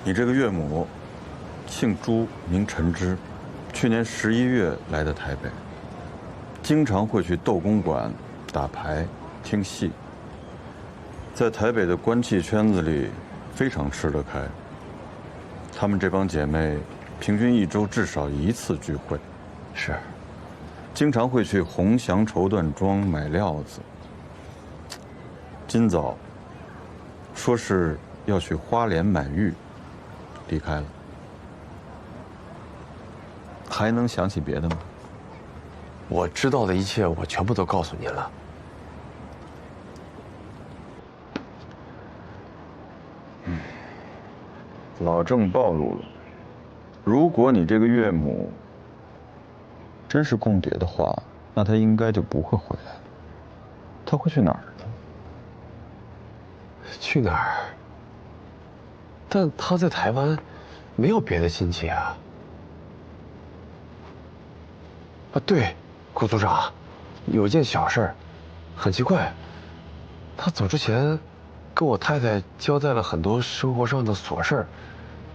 你这个岳母，姓朱，名陈芝，去年11月来的台北，经常会去斗公馆打牌、听戏，在台北的官妓圈子里非常吃得开。她们这帮姐妹平均1周至少1次聚会，是，经常会去鸿祥绸缎庄买料子。今早说是要去花莲买玉，离开了。还能想起别的吗？我知道的一切，我全部都告诉您了。老郑暴露了。如果你这个岳母真是共谍的话，那她应该就不会回来了。她会去哪儿呢？去哪儿？但他在台湾没有别的亲戚啊。啊，对，顾组长，有件小事儿，很奇怪，他走之前跟我太太交代了很多生活上的琐事儿，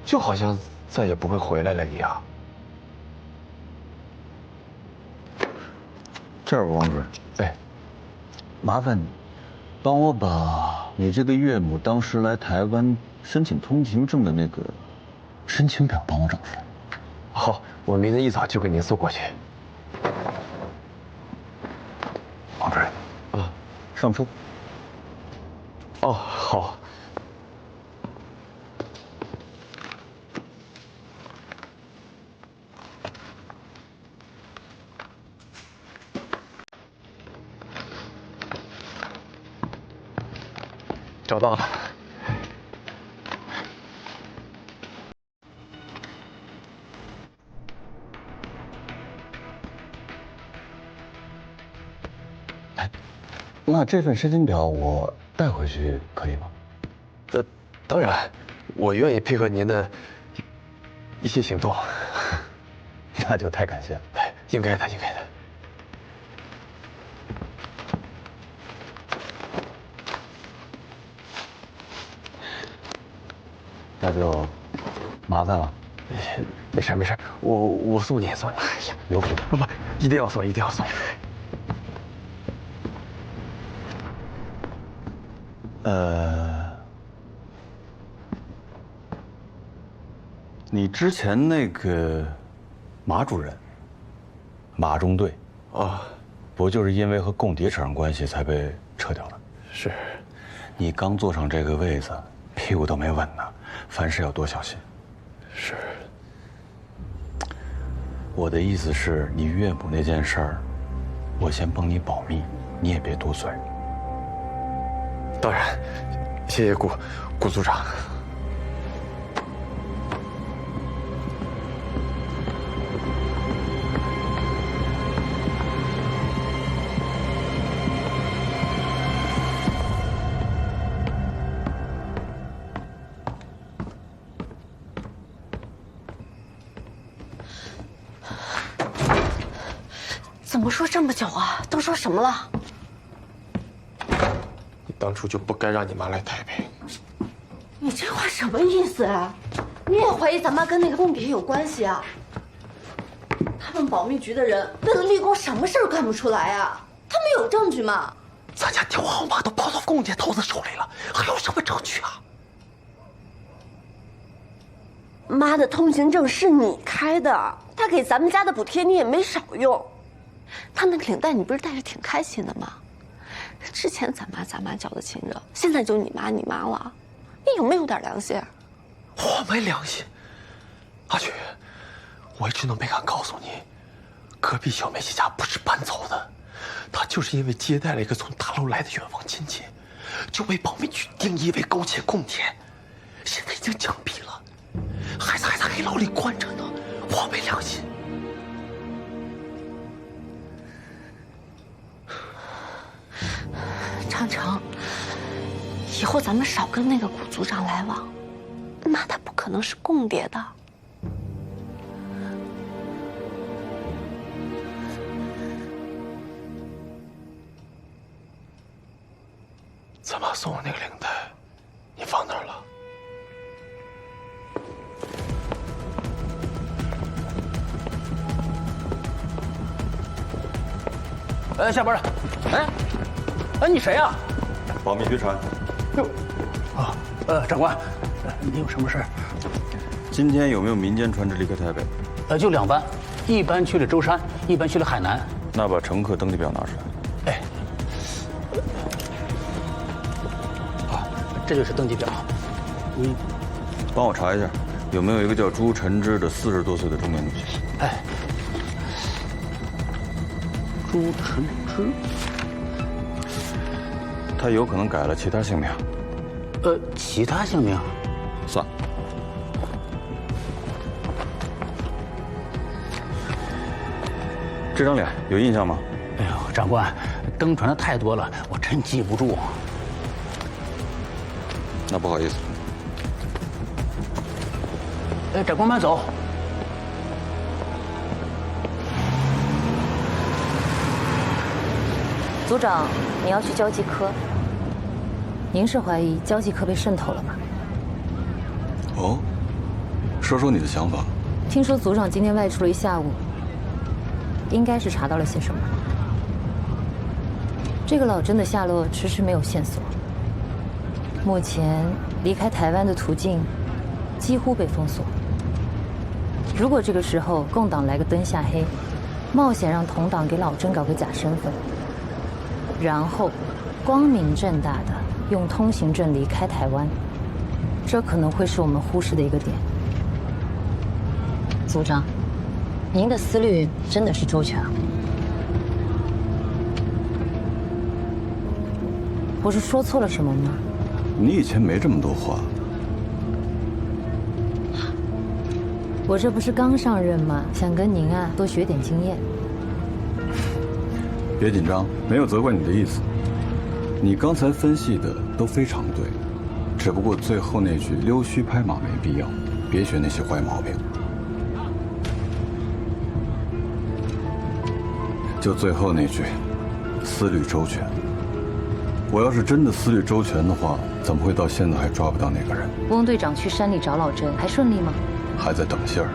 就好像再也不会回来了一样。这儿，王主任，哎，麻烦你帮我把你这个岳母当时来台湾申请通行证的那个申请表帮我找出来。好，我明天一早就给您送过去。王主任，啊，上车。哦，好。找到了。哎，那这份申请表我带回去可以吗？当然，我愿意配合您的一些行动。那就太感谢了。哎，应该的，应该的。那就麻烦了。没事没事，我送你送你。哎呀，留步！不，一定要送，一定要送。你之前那个马主任，马中队，啊，不就是因为和共谍扯上关系才被撤掉了？是。你刚坐上这个位子，屁股都没稳呢，凡事要多小心。是。我的意思是，你岳母那件事儿，我先帮你保密，你也别多嘴。当然，谢谢顾组长。怎么说这么久啊？都说什么了？你当初就不该让你妈来台北。你这话什么意思啊？你也怀疑咱妈跟那个共谍有关系啊？他们保密局的人为了立功，什么事儿干不出来啊？他们有证据吗？咱家电话号码都跑到共谍头子手里了，还有什么证据啊？妈的通行证是你开的，他给咱们家的补贴你也没少用。他那个领带你不是戴着挺开心的吗？之前咱妈交的亲热，现在就你妈了，你有没有点良心？我没良心，阿菊，我一直都没敢告诉你，隔壁小梅姐家不是搬走的，她就是因为接待了一个从大陆来的远房亲戚，就被保密局定义为苟且共谍，现在已经枪毙了，孩子还在黑牢里关着呢，我没良心。长城，以后咱们少跟那个古组长来往，妈他不可能是共谍的。咱妈送我那个领带，你放哪儿了？下班了。哎，你谁呀？保密局查案。哟，长官，你有什么事儿？今天有没有民间船只离开台北？就2班，一班去了舟山，一班去了海南。那把乘客登记表拿出来。哎，这就是登记表。你帮我查一下，有没有一个叫朱晨之的40多岁的中年女性？哎，朱晨之，她有可能改了其他姓名。其他姓名？算了。这张脸有印象吗？哎呦，长官，登船的太多了，我真记不住。那不好意思。长官慢走。组长，你要去交际科。您是怀疑交际科被渗透了吗？哦，说说你的想法。听说组长今天外出了一下午，应该是查到了些什么。这个老甄的下落迟迟没有线索，目前离开台湾的途径几乎被封锁。如果这个时候共党来个灯下黑，冒险让同党给老甄搞个假身份，然后光明正大的用通行证离开台湾，这可能会是我们忽视的一个点。组长，您的思虑真的是周全啊。我是说错了什么吗？你以前没这么多话。我这不是刚上任吗？想跟您啊多学点经验。别紧张，没有责怪你的意思。你刚才分析的都非常对，只不过最后那句溜须拍马没必要，别学那些坏毛病。就最后那句，思虑周全。我要是真的思虑周全的话，怎么会到现在还抓不到那个人？翁队长去山里找老甄，还顺利吗？还在等信儿。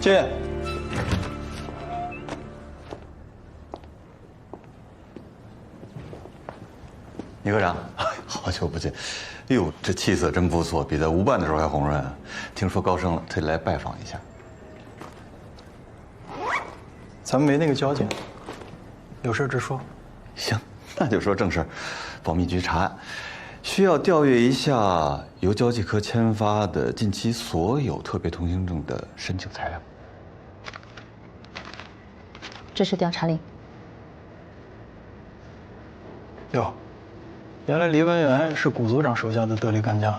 进。倪科长，好久不见。哎呦，这气色真不错，比在吴办的时候还红润。听说高升了，特意来拜访一下。咱们没那个交情，有事直说。行，那就说正事儿。保密局查案，需要调阅一下由交际科签发的近期所有特别通行证的申请材料。这是调查令。哟，原来黎文元是古组长手下的得力干将，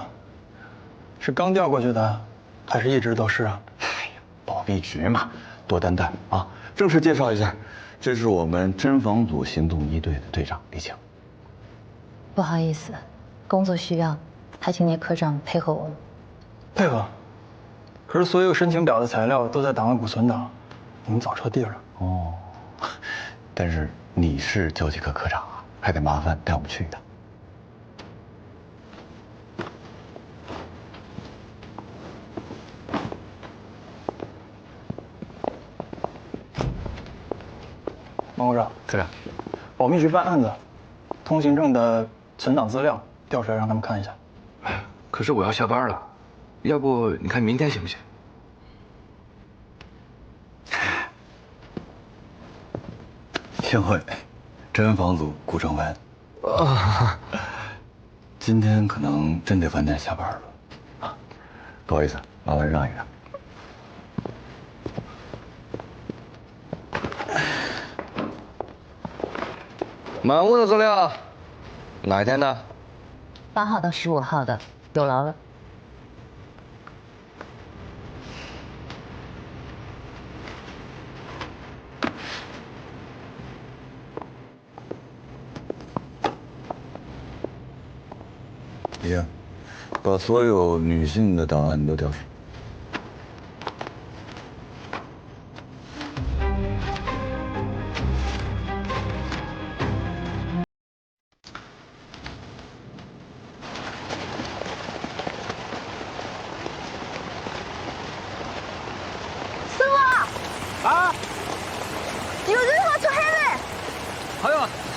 是刚调过去的，还是一直都是啊？哎呀，保密局嘛，多担待啊！正式介绍一下，这是我们侦防组行动一队的队长李晴。不好意思，工作需要，还请聂科长配合我们。配合。可是所有申请表的材料都在档案库存档，你们早撤地了。哦，但是你是交际科科长啊，还得麻烦带我们去一趟。王科长，科长，保密局办案子，通行证的存档资料调出来让他们看一下。可是我要下班了，要不你看明天行不行？幸会，侦防组顾成文。今天可能真得晚点下班了。啊，不好意思，麻烦让一让。满屋的资料，哪一天的8号到15号的，有劳了。爷，把所有女性的档案都调出。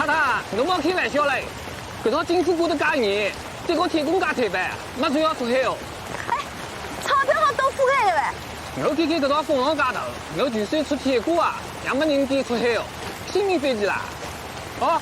太太，侬莫开玩笑嘞！搿套金属挂得介严，再搞铁工介太白，没准要出海哦。哎，钞票好都付给了呗。我看看搿套风浪介大，我就算出铁锅啊，也没人敢出海哦，性命飞机啦！哦。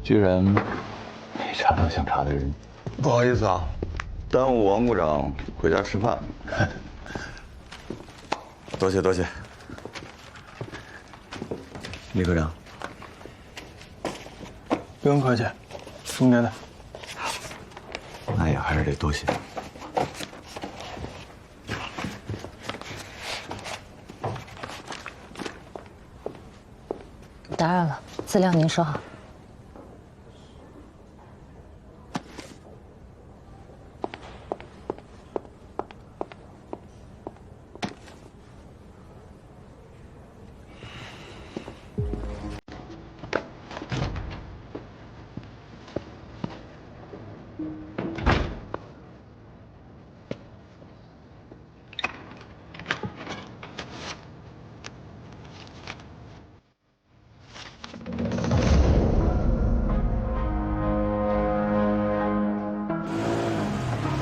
居然没查到想查的人，不好意思啊，耽误王部长回家吃饭。多谢多谢，李科长。不用客气，应该的。那也还是得多谢。打扰了，资料您收好。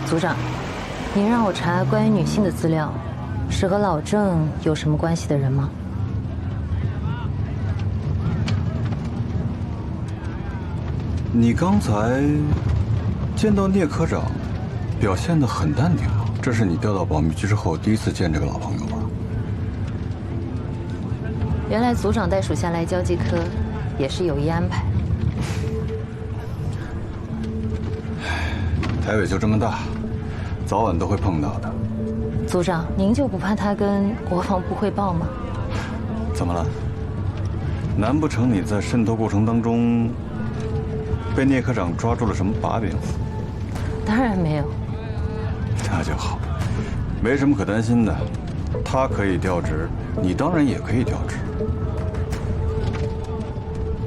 组长，您让我查关于女性的资料，是和老郑有什么关系的人吗？你刚才见到聂科长，表现得很淡定啊。这是你调到保密局之后第一次见这个老朋友吧？原来组长带属下来交际科，也是有意安排。台北就这么大。 早晚都会碰到的。组长，您就不怕他跟国防部汇报吗？怎么了？难不成你在渗透过程当中被聂科长抓住了什么把柄？当然没有。那就好，没什么可担心的。他可以调职，你当然也可以调职。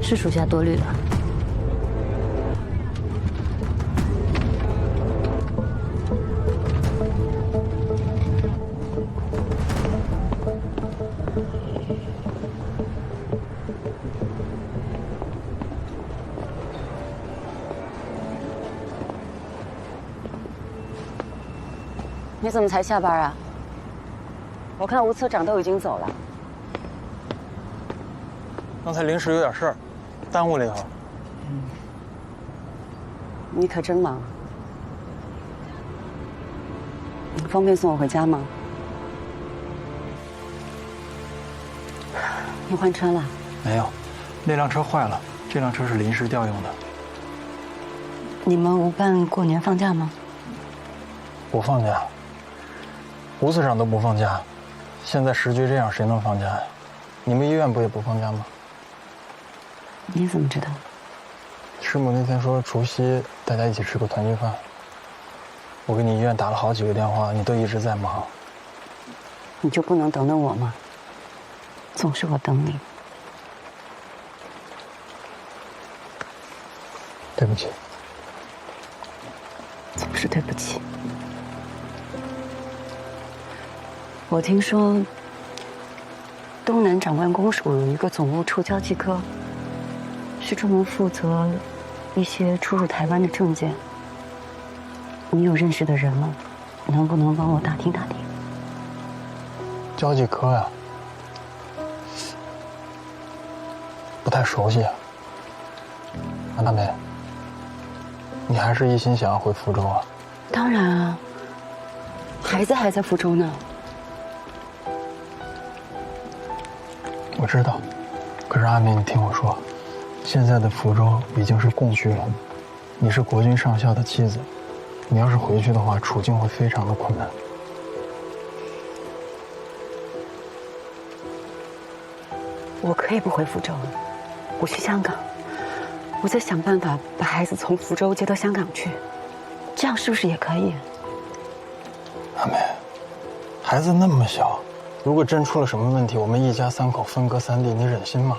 是属下多虑了。 你怎么才下班啊？我看吴科长都已经走了。刚才临时有点事儿，耽误了一会儿。你可真忙。方便送我回家吗？你换车了？没有，那辆车坏了，这辆车是临时调用的。你们吴办过年放假吗？不放假。吴司长都不放假，现在时局这样，谁能放假呀？你们医院不也不放假吗？你怎么知道？师母那天说除夕大家一起吃个团聚饭。我给你医院打了好几个电话，你都一直在忙。你就不能等等我吗？总是我等你。对不起。总是对不起。我听说，东南长官公署有一个总务处交际科，是专门负责一些出入台湾的证件。你有认识的人吗？能不能帮我打听打听？交际科呀，不太熟悉啊。安大梅，你还是一心想要回福州啊？当然啊，孩子还在福州呢。我知道，可是阿梅，你听我说，现在的福州已经是共区了，你是国军上校的妻子，你要是回去的话，处境会非常的困难。我可以不回福州，我去香港，我再想办法把孩子从福州接到香港去，这样是不是也可以？阿梅，孩子那么小，如果真出了什么问题，我们一家3口分隔3地，你忍心吗？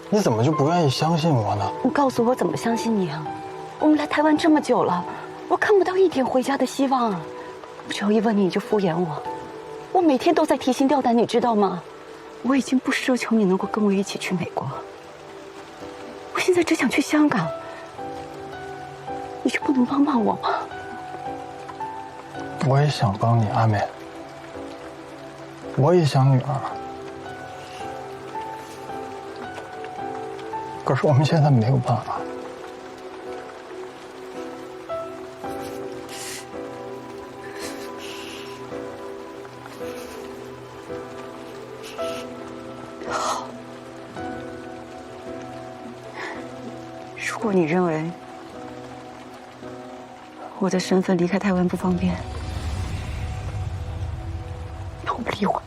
你怎么就不愿意相信我呢？你告诉我怎么相信你啊？我们来台湾这么久了，我看不到一点回家的希望啊！我只要一问你，你就敷衍我。我每天都在提心吊胆，你知道吗？我已经不奢求你能够跟我一起去美国，我现在只想去香港，你就不能帮帮我吗？我也想帮你，阿美。我也想女儿，可是我们现在没有办法。好，如果你认为我的身份离开台湾不方便，那我不理我。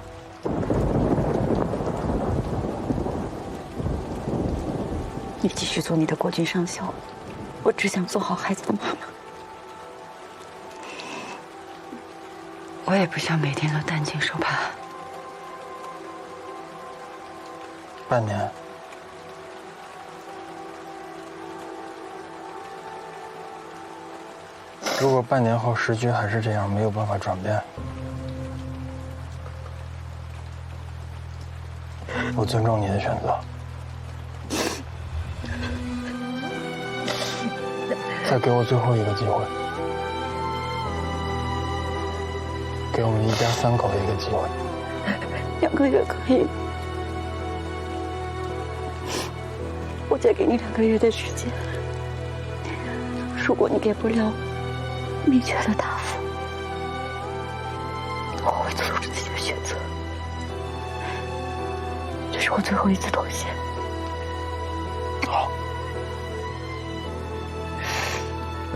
你继续做你的国军上校，我只想做好孩子的妈妈。我也不想每天都担惊受怕。半年，如果半年后时局还是这样，没有办法转变，我尊重你的选择。再给我最后一个机会，给我们一家3口一个机会。2个月可以，我再给你2个月的时间。如果你给不了明确的答复，我会做出自己的选择。这是我最后一次妥协。好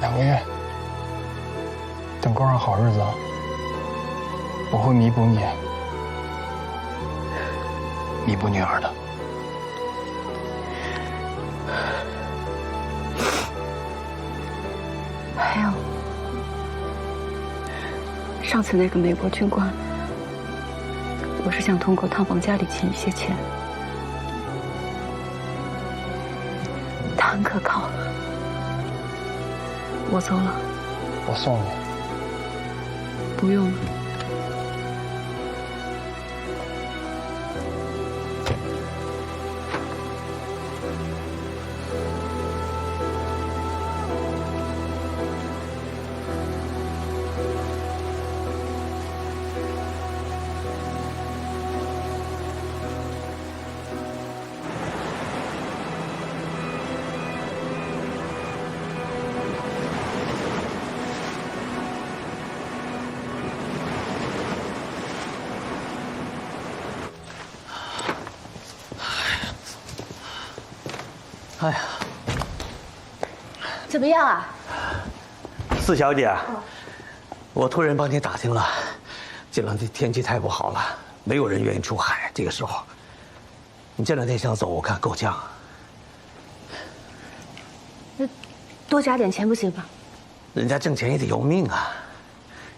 ，2个月，等过上好日子，我会弥补你，弥补女儿的。还有，上次那个美国军官，我是想通过他往家里欠一些钱，他很可靠。我走了，我送你。不用了。哎呀，怎么样啊？四小姐，我托人帮你打听了，这两天天气太不好了，没有人愿意出海。这个时候，你这2天想走，我看够呛。那多加点钱不行吗？人家挣钱也得要命啊。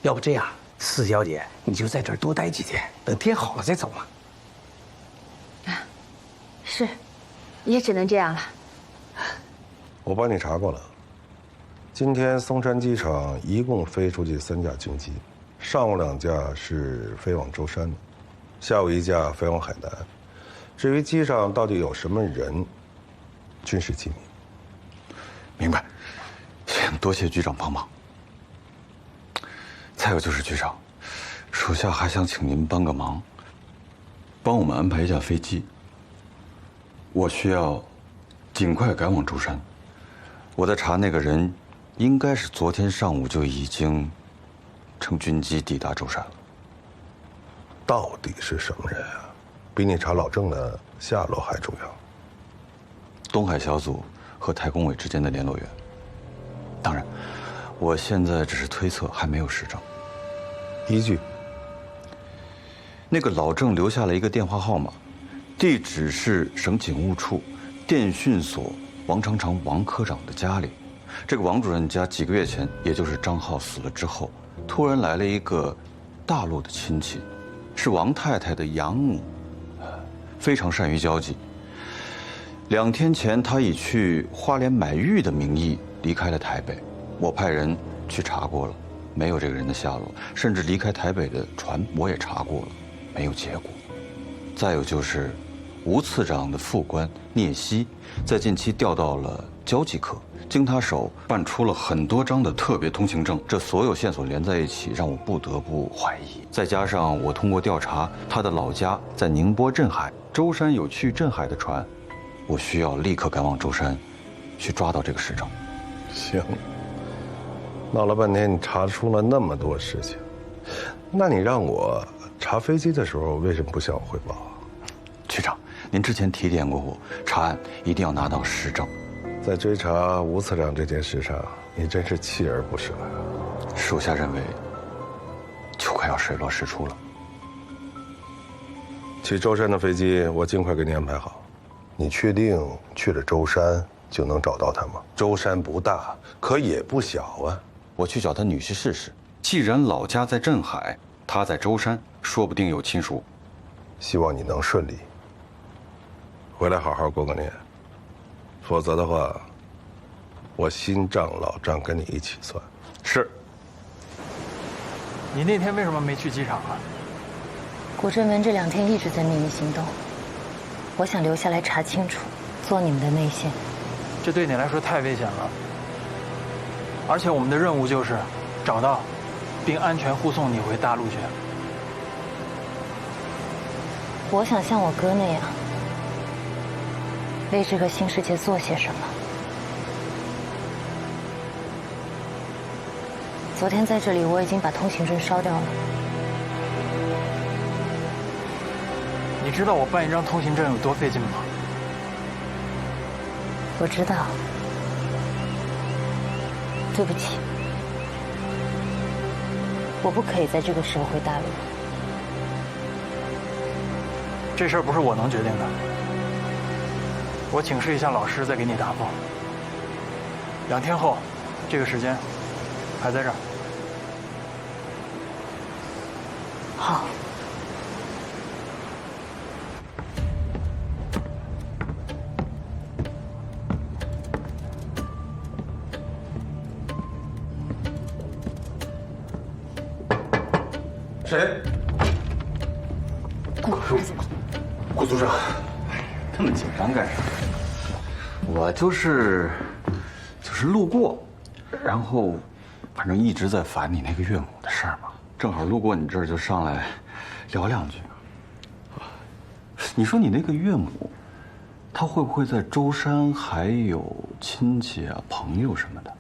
要不这样，四小姐，你就在这儿多待几天，等天好了再走嘛。啊，是，也只能这样了。我帮你查过了，今天松山机场一共飞出去3架军机，上午2架是飞往舟山的，下午1架飞往海南。至于机上到底有什么人，军事机密。明白，多谢局长帮忙。再有就是局长，属下还想请您帮个忙，帮我们安排一架飞机。我需要尽快赶往舟山。我在查那个人，应该是昨天上午就已经乘军机抵达舟山了。到底是什么人啊？比你查老郑的下落还重要。东海小组和台工委之间的联络员。当然，我现在只是推测，还没有实证。依据？那个老郑留下了一个电话号码，地址是省警务处，电讯所王长长王科长的家里。这个王主任家几个月前，也就是张浩死了之后，突然来了一个大陆的亲戚，是王太太的养母，非常善于交际。2天前，他以去花莲买玉的名义离开了台北。我派人去查过了，没有这个人的下落，甚至离开台北的船我也查过了，没有结果。再有就是吴次长的副官聂希，在近期调到了交际科，经他手办出了很多张的特别通行证，这所有线索连在一起，让我不得不怀疑。再加上我通过调查，他的老家在宁波镇海，舟山有去镇海的船，我需要立刻赶往舟山，去抓到这个市长。行，闹了半天你查出了那么多事情，那你让我查飞机的时候为什么不向我汇报啊？局长，您之前提点过我，查案一定要拿到实证。在追查吴次长这件事上，你真是锲而不舍呀。属下认为，就快要水落石出了。去舟山的飞机，我尽快给你安排好。你确定去了舟山就能找到他吗？舟山不大，可也不小啊。我去找他女婿试试。既然老家在镇海，他在舟山，说不定有亲属。希望你能顺利。回来好好过个年，否则的话，我新账老账跟你一起算。是。你那天为什么没去机场啊？古正文这2天一直在秘密行动，我想留下来查清楚，做你们的内线。这对你来说太危险了。而且我们的任务就是找到，并安全护送你回大陆去。我想像我哥那样，为这个新世界做些什么。昨天在这里，我已经把通行证烧掉了。你知道我办一张通行证有多费劲吗？我知道。对不起，我不可以在这个时候回大陆。这事儿不是我能决定的，我请示一下老师，再给你答复。2天后，这个时间还在这儿。好。谁？顾组长，这么紧张干啥？我就是路过，然后反正一直在烦你那个岳母的事儿嘛，正好路过你这儿就上来聊2句。你说你那个岳母，她会不会在舟山还有亲戚啊、朋友什么的？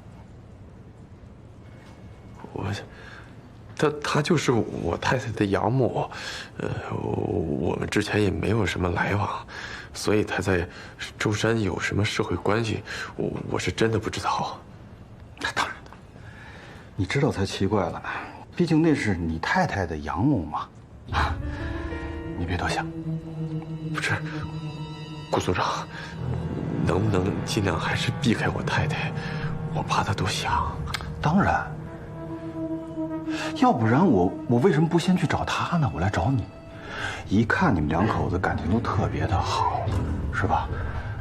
她就是我太太的养母，我们之前也没有什么来往，所以她在舟山有什么社会关系，我是真的不知道。那当然的，你知道才奇怪了，毕竟那是你太太的养母嘛。你别多想。不是，顾组长，能不能尽量还是避开我太太？我怕她多想。当然。要不然我为什么不先去找他呢？我来找你，一看你们2口子感情都特别的好，是吧？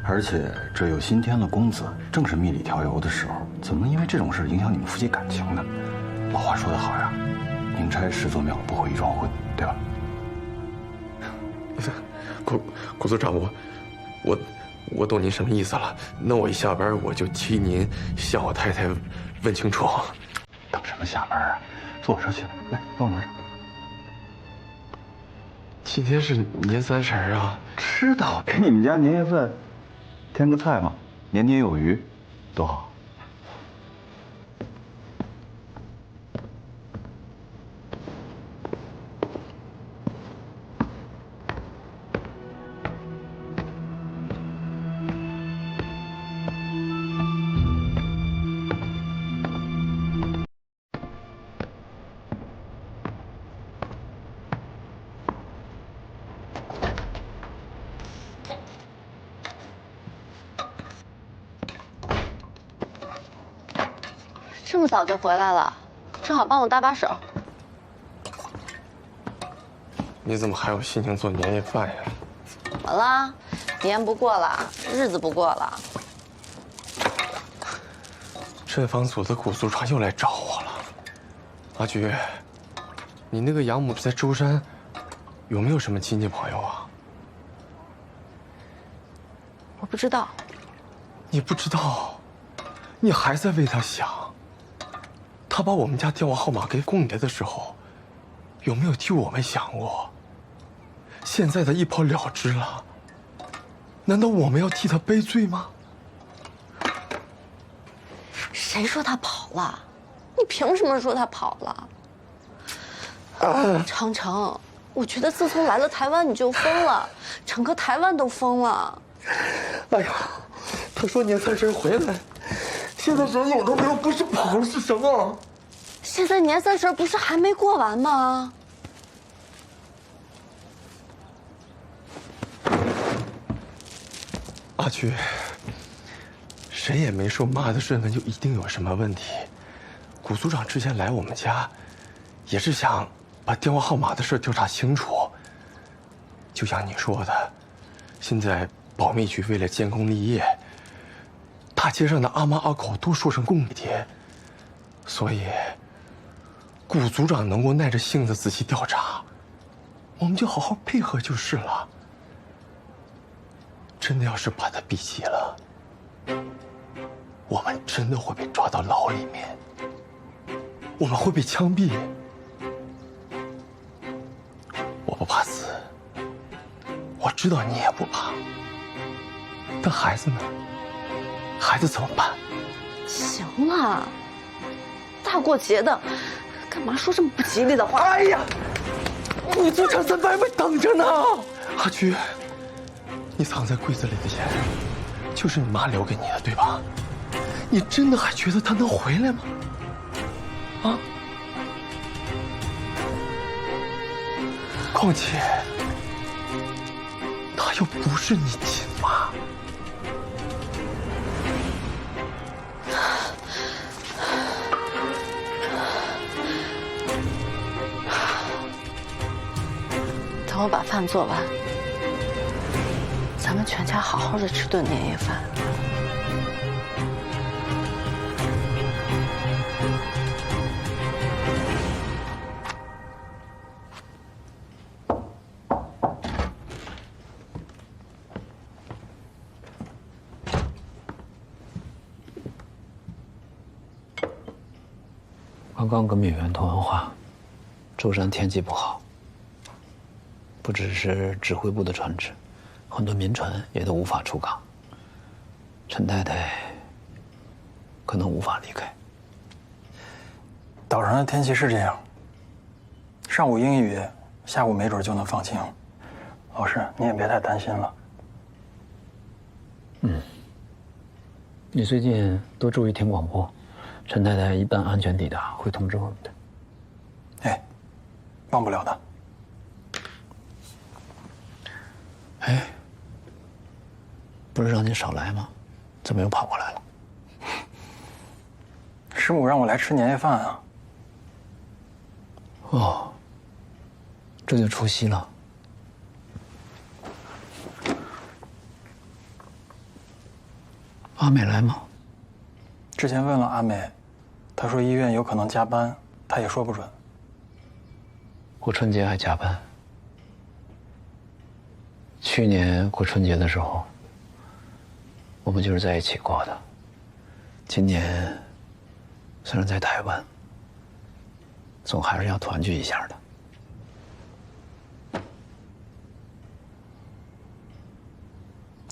而且这又新添了公子，正是蜜里调油的时候，怎么能因为这种事影响你们夫妻感情呢？老话说得好呀，宁拆十座庙，不毁一桩婚，对吧？顾组长，我懂您什么意思了。那我一下班我就替您向我太太问清楚。等什么下班啊？坐我车去，来，帮我拿上。今天是年30啊！知道，给你们家年夜饭添个菜嘛，年年有余，多好。这么早就回来了，正好帮我搭把手。你怎么还有心情做年夜饭呀？怎么了？年不过了，日子不过了。镇防组的古组长又来找我了。阿菊，你那个养母在舟山，有没有什么亲戚朋友啊？我不知道。你不知道，你还在为他想。他把我们家电话号码给供爷的时候，有没有替我们想过？现在他一跑了之了，难道我们要替他背罪吗？谁说他跑了？你凭什么说他跑了？长城，我觉得自从来了台湾你就疯了，整个台湾都疯了。哎呀，他说年30回来，现在人影都没有，不是跑了是什么？现在年30不是还没过完吗？阿菊，谁也没说妈的身份就一定有什么问题。古组长之前来我们家，也是想把电话号码的事调查清楚。就像你说的，现在保密局为了建功立业，大街上的阿猫阿狗都说成共谍，所以古组长能够耐着性子仔细调查，我们就好好配合就是了。真的要是把他逼急了，我们真的会被抓到牢里面，我们会被枪毙。我不怕死，我知道你也不怕。但孩子呢？孩子怎么办？行了，大过节的，干嘛说这么不吉利的话？哎呀，你组长在外面等着呢。阿菊，你藏在柜子里的钱，就是你妈留给你的，对吧？你真的还觉得他能回来吗？啊？况且，他又不是你亲妈。等我把饭做完，咱们全家好好的吃顿年夜饭。刚刚跟闽员通完话，舟山天气不好，不只是指挥部的船只，很多民船也都无法出港。陈太太可能无法离开。岛上的天气是这样，上午阴雨，下午没准就能放晴。老师，你也别太担心了。你最近多注意听广播，陈太太一旦安全抵达，会通知我们的。哎，忘不了的。哎，不是让你少来吗？怎么又跑过来了？师母让我来吃年夜饭啊。哦，这就除夕了。阿美来吗？之前问了阿美，她说医院有可能加班，她也说不准。过春节还加班？去年过春节的时候，我们就是在一起过的。今年虽然在台湾，总还是要团聚一下的。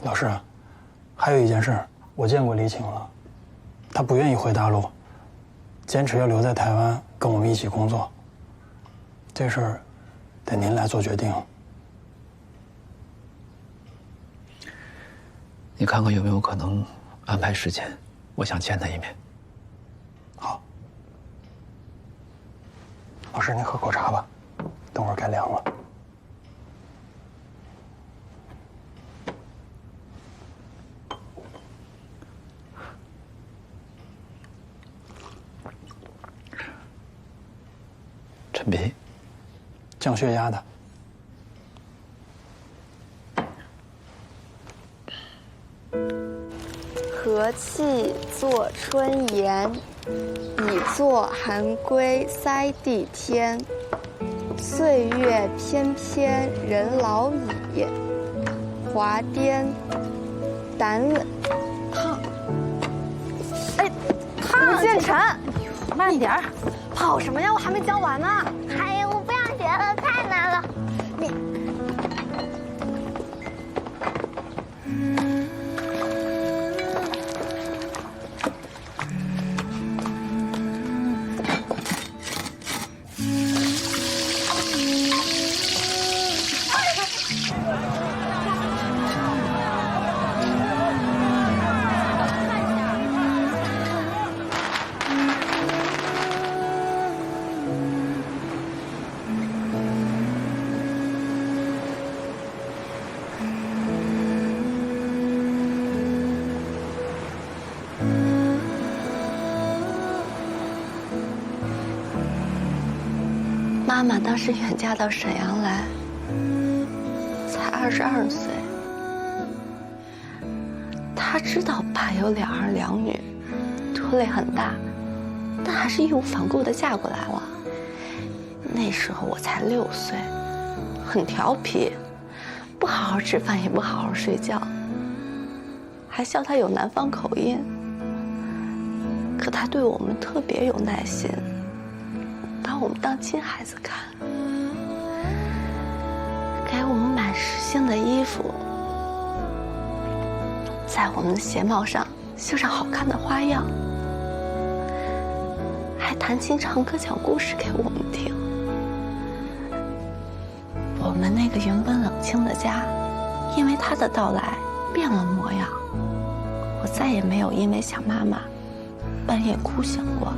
老师，还有一件事，我见过李晴了，她不愿意回大陆，坚持要留在台湾跟我们一起工作。这事儿得您来做决定。你看看有没有可能安排时间，我想见他一面。好，老师您喝口茶吧，等会儿该凉了。陈皮，降血压的。和气作春言，以作寒归塞地天。岁月翩翩人老矣，华颠胆冷。烫！哎，烫！吴建成，慢点儿，跑什么呀？我还没教完呢。哎呀，我不想学了，太难了。你。妈妈当时远嫁到沈阳来，才22岁。她知道爸有2儿2女，拖累很大，但还是义无反顾地嫁过来了。那时候我才6岁，很调皮，不好好吃饭，也不好好睡觉，还笑她有南方口音。可她对我们特别有耐心，把我们当亲孩子看，给我们买时兴的衣服，在我们的鞋帽上绣上好看的花样，还弹琴唱歌讲故事给我们听。我们那个原本冷清的家，因为他的到来变了模样。我再也没有因为想妈妈半夜哭醒过。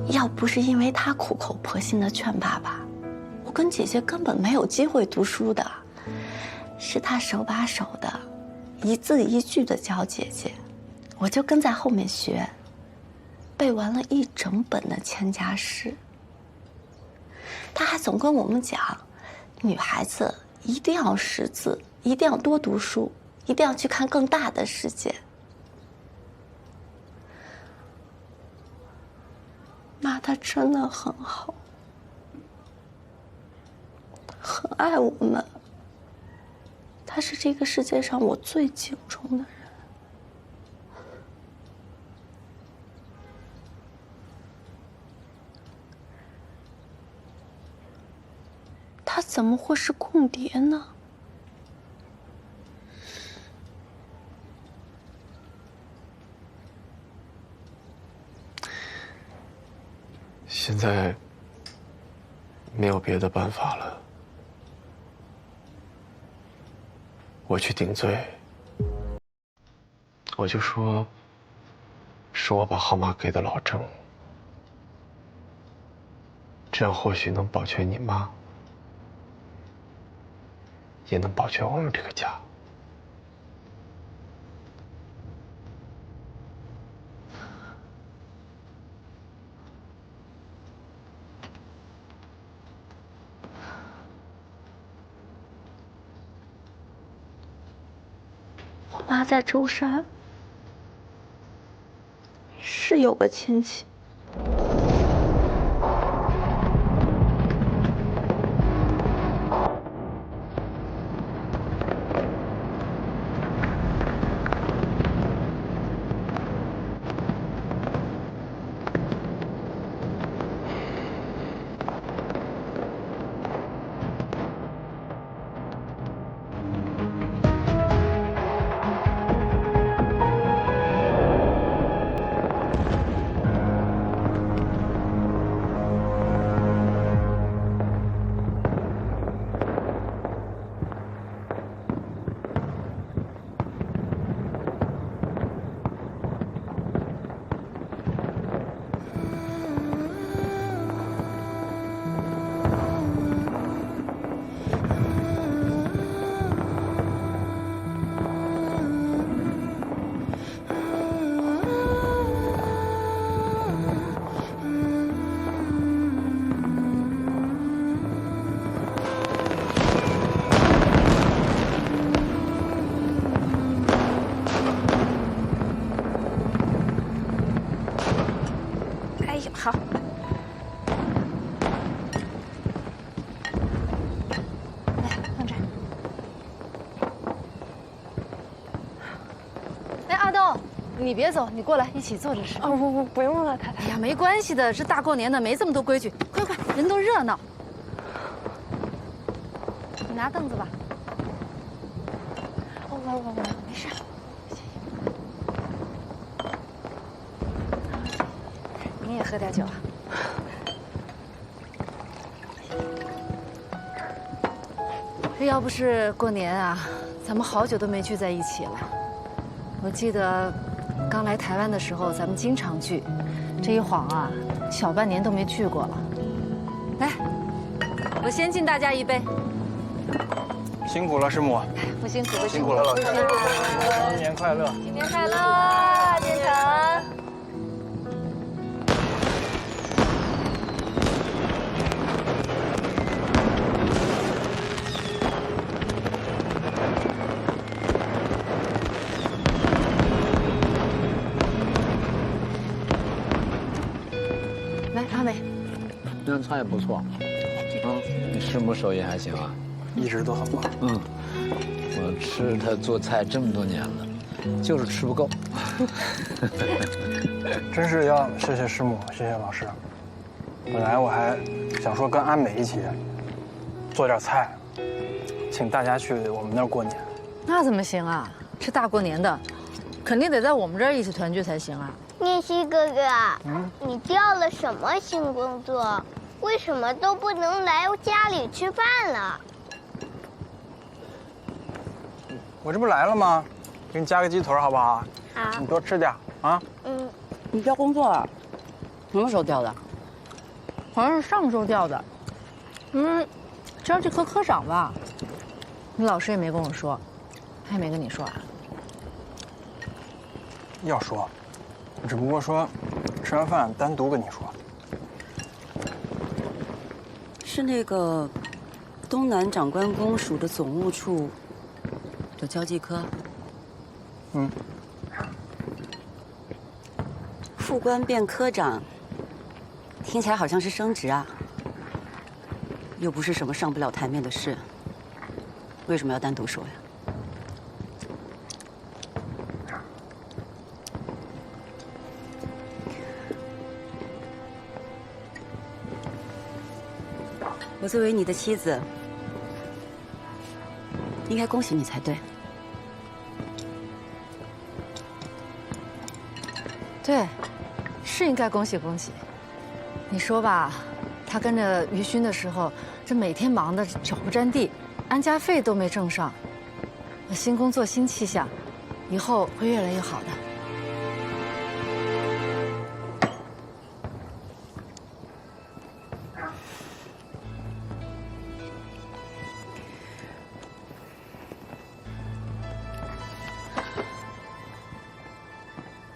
要不是因为他苦口婆心的劝爸爸，我跟姐姐根本没有机会读书的。是他手把手的，一字一句的教姐姐，我就跟在后面学，背完了1整本的《千家诗》。他还总跟我们讲，女孩子一定要识字，一定要多读书，一定要去看更大的世界。妈，她真的很好，很爱我们。她是这个世界上我最敬重的人。她怎么会是共谍呢？现在没有别的办法了，我去顶罪，我就说是我把号码给的老郑，这样或许能保全你妈，也能保全我们这个家。我妈在舟山，是有个亲戚。你别走，你过来一起坐着吃。哦不用了，太太。哎呀，没关系的，这大过年的没这么多规矩，快快，人都热闹。你拿凳子吧。我没事。你也喝点酒啊。这要不是过年啊，咱们好久都没聚在一起了。我记得刚来台湾的时候，咱们经常聚，这一晃啊，小半年都没聚过了。来，我先敬大家一杯。辛苦了，师母。不辛苦，不辛苦了，老师。新年快乐！新年快乐，建成。来，阿美。那菜不错，你师母手艺还行啊？一直都很棒。我吃她做菜这么多年了，就是吃不够。真是要谢谢师母，谢谢老师。本来我还想说跟阿美一起做点菜，请大家去我们那儿过年。那怎么行啊？这大过年的，肯定得在我们这儿一起团聚才行啊。念希哥哥，你调了什么新工作？为什么都不能来家里吃饭了？我这不来了吗？给你加个鸡腿好不好？好。你多吃点啊。你调工作啊？什么时候调的？好像是上周调的。交际科科长吧？你老师也没跟我说，他也没跟你说啊？要说，只不过说吃完饭单独跟你说。是那个东南长官公署的总务处的交际科。副官变科长，听起来好像是升职啊，又不是什么上不了台面的事，为什么要单独说呀？我作为你的妻子，应该恭喜你才对。对，是应该恭喜恭喜。你说吧，他跟着于勋的时候，这每天忙得脚不沾地，安家费都没挣上。新工作新气象，以后会越来越好的。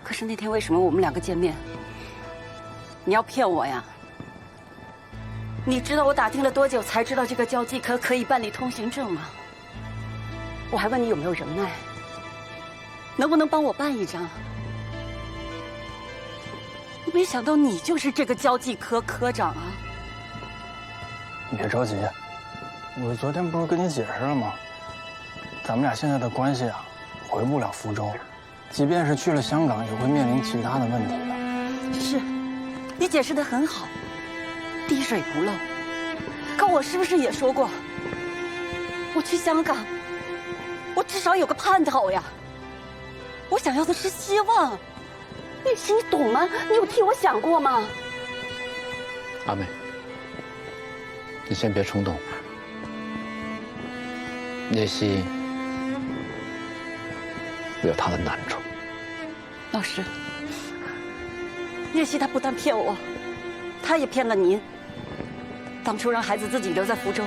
可是那天为什么我们两个见面，你要骗我呀？你知道我打听了多久才知道这个交际科可以办理通行证吗？我还问你有没有人脉，能不能帮我办一张？没想到你就是这个交际科科长啊！你别着急，我昨天不是跟你解释了吗？咱们俩现在的关系啊，回不了福州。即便是去了香港，也会面临其他的问题的。是，你解释得很好，滴水不漏。可我是不是也说过，我去香港，我至少有个盼头呀？我想要的是希望。叶希，你懂吗？你有替我想过吗？阿美，你先别冲动。叶希有他的难处。老师，叶希他不但骗我，他也骗了您。当初让孩子自己留在福州，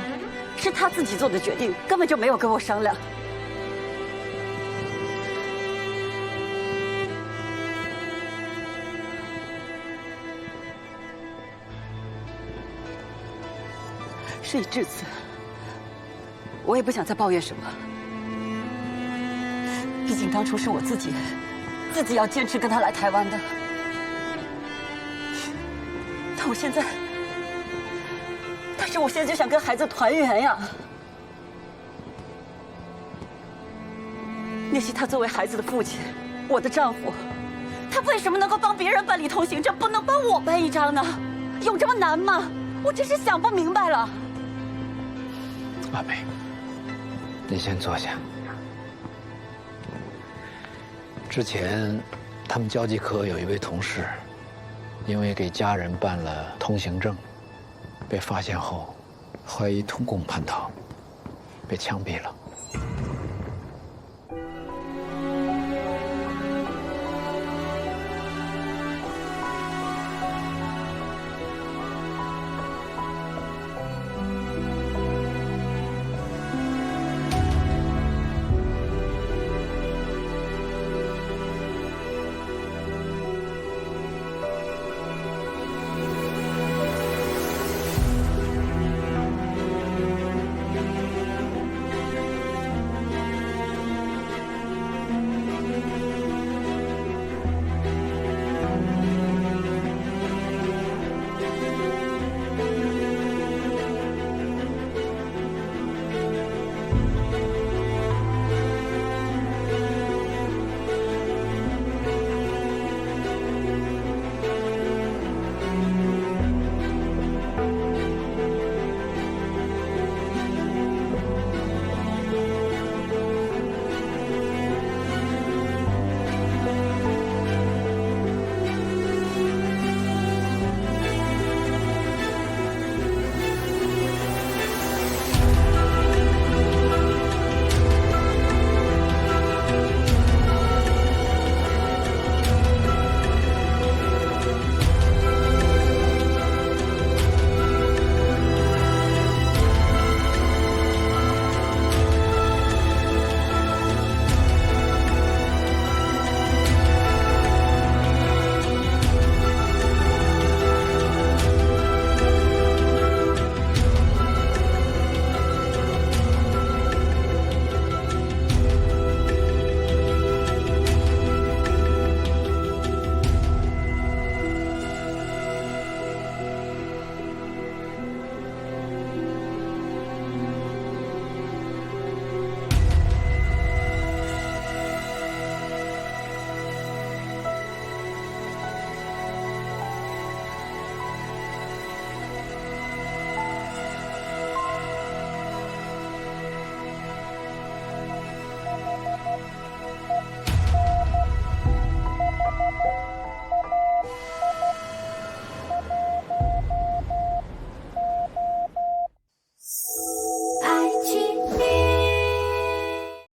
是他自己做的决定，根本就没有跟我商量。事已至此，我也不想再抱怨什么。毕竟当初是我自己要坚持跟他来台湾的。但我现在就想跟孩子团圆呀。叶希他作为孩子的父亲，我的丈夫，他为什么能够帮别人办理通行证，不能帮我办一张呢？有这么难吗？我真是想不明白了。阿梅，你先坐下。之前，他们交际科有一位同事，因为给家人办了通行证，被发现后，怀疑通共叛逃，被枪毙了。